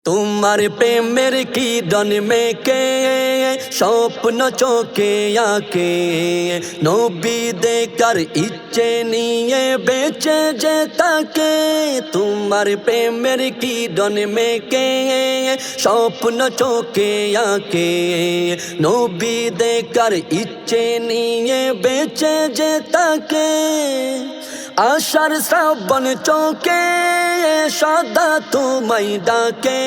তোমার প্রেমের কিরণ মেকে স্বপ্ন চোখে আঁকে নবী দেখার ইচ্ছে নিয়ে বেঁচে যে তাকে তোমার প্রেমের কিরণ মেকে স্বপ্ন চোখে আঁকে নবী দেখার ইচ্ছে নিয়ে বেঁচে যে তাকে আশার শ্রাবণ চোখে সদা তোমায় ডাকে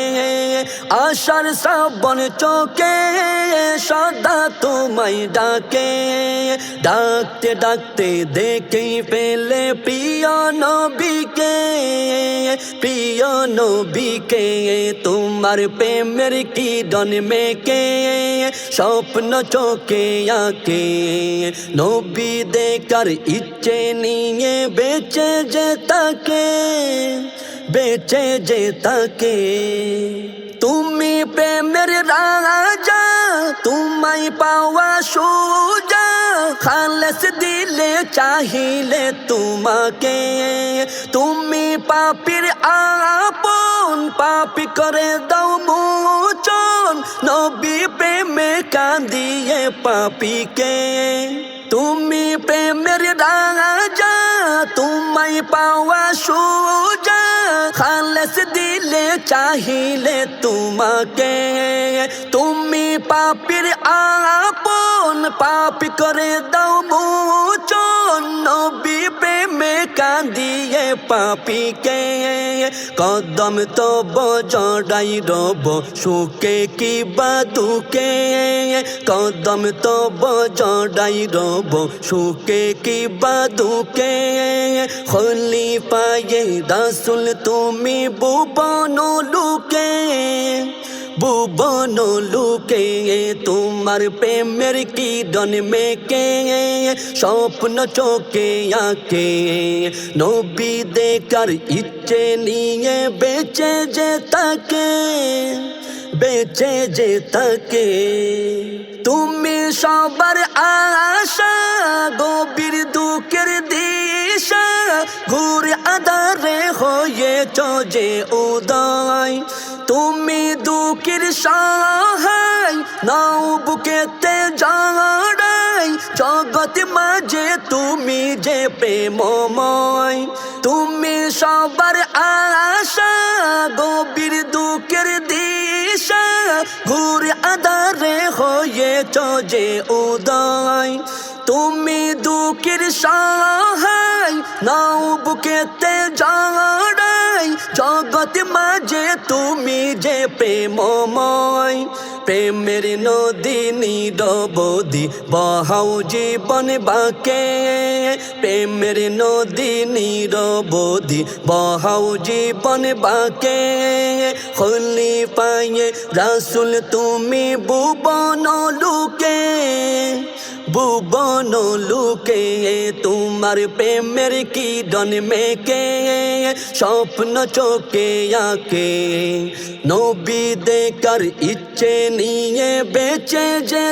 আশার শ্রাবণ চোখে সদা তোমায় ডাকে ডাকতে ডাকতে দেখেই ফেলে প্রিয় নবীকে তোমার প্রেমের কিরণ মেকে স্বপ্ন চোখে আঁকে নবী দেখার ইচ্ছে নিয়ে বেঁচে যে তাকে তুমি প্রেমের রাজা তোমায় পাওয়া সোজা খালেস দিলে চাহিলে তোমাকে তুমি পাপীর আপন পাপী করে দাও মোচন নবী প্রেমে কাঁদিয়ে পাপীকে তুমি প্রেমের রাজা তোমায় পাওয়া সোজা খালেস দিলে চাহিলে তোমাকে তুমি পাপীর আপন পাপী করে দাও মোচন নবী প্রেমে কাঁদিয়ে পাপীকে কদম তব জড়াই রব সুখে কিবা দুঃখে কদম তব জড়াই রব সুখে কিবা দুঃখে খলিফায়ে রাসূল তুমি ভুবন লুকে তোমার প্রেমের কিরণ মেকে স্বপ্ন চোখে আঁকে নবী দেখার ইচ্ছে নিয়ে বেঁচে যে তাকে তুমি সবার আশা গভীর দুঃখের দিশা ঘুরে আধারে হয়েছ যে উদয় তুমি দুঃখের সহায় নাও বুকেতে জড়াই জগৎ মাঝে তুমি যে প্রেমময় তুমি সবার আশা গভীর দুঃখের দিশা ঘুরে আধারে হয়েছ যে উদয় তুমি দুঃখের সহায় নাও বুকেতে জড়াই জগৎ মাঝে তুমি যে প্রেমময় প্রেমের নদী নিরবধি বহাও জীবন বাঁকে প্রেমের নদী নিরবধি বহাও জীবন বাঁকে খলিফায়ে রাসূল তুমি ভুবন লুকে তোমার প্রেমের কিরণ মেকে স্বপ্ন চোখে আঁকে নবী দেখার ইচ্ছে নিয়ে বেঁচে যে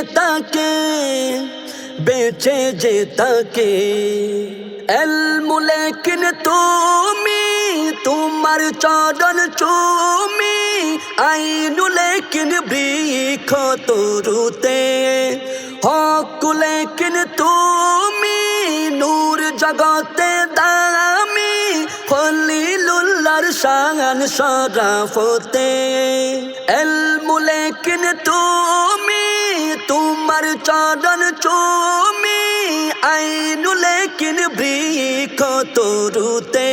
তাকে এলমুলেকিন তুমি তোমার চরণ চুমি আইনুলেকিন বৃক্ষ তরুতে হকুলেকিন তুমি নূর জগতে দামি খলিলুল্লাহর শান শরাফতে এলমুলেকিন তুমি তোমার চরণ চুমি আইনুলেকিন বৃক্ষ তরুতে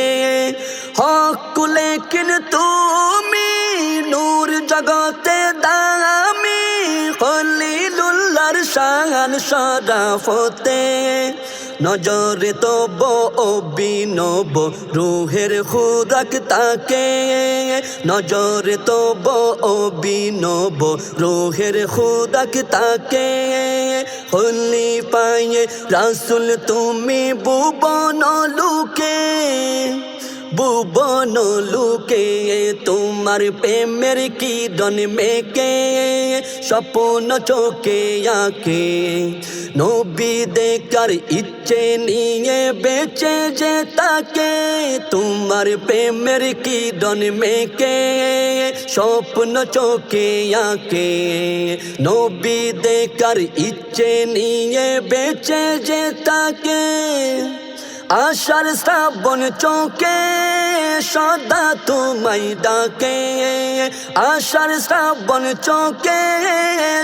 হকুলেকিন তুমি নূর জগতে দামি খলিলুল্লাহর শান শরাফতে নজরে তব অভিনব রুহের খুরাক তাকে নজরে তব অভিনব রুহের খুরাক তাকে খলিফায়ে রাসূল তুমি ভুবন লুকে তোমার প্রেমের কিরণ মেকে স্বপ্ন চোখে আঁকে নবী দেখার ইচ্ছে নিয়ে বেঁচে যে তাকে তোমার প্রেমের কিরণ মেকে স্বপ্ন চোখে আঁকে নবী দেখার ইচ্ছে নিয়ে বেঁচে যে তাকে আশার শ্রাবণ চোখে সদা তোমায় ডাকে আশার শ্রাবণ চোখে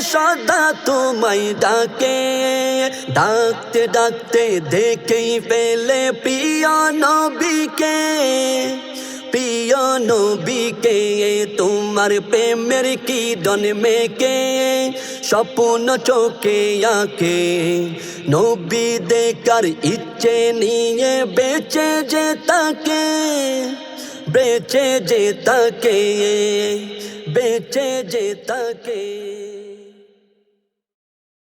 সদা তোমায় ডাকে ডাকতে ডাকতে দেখেই পেলে প্রিয় নবীকে প্রিয় নবীকে তোমার প্রেমের কিরণ মেকে স্বপ্ন চোখে আঁকে নবী দেখার ইচ্ছে নিয়ে বেঁচে যে তাকে বেঁচে যে তাকে বেঁচে যে তাকে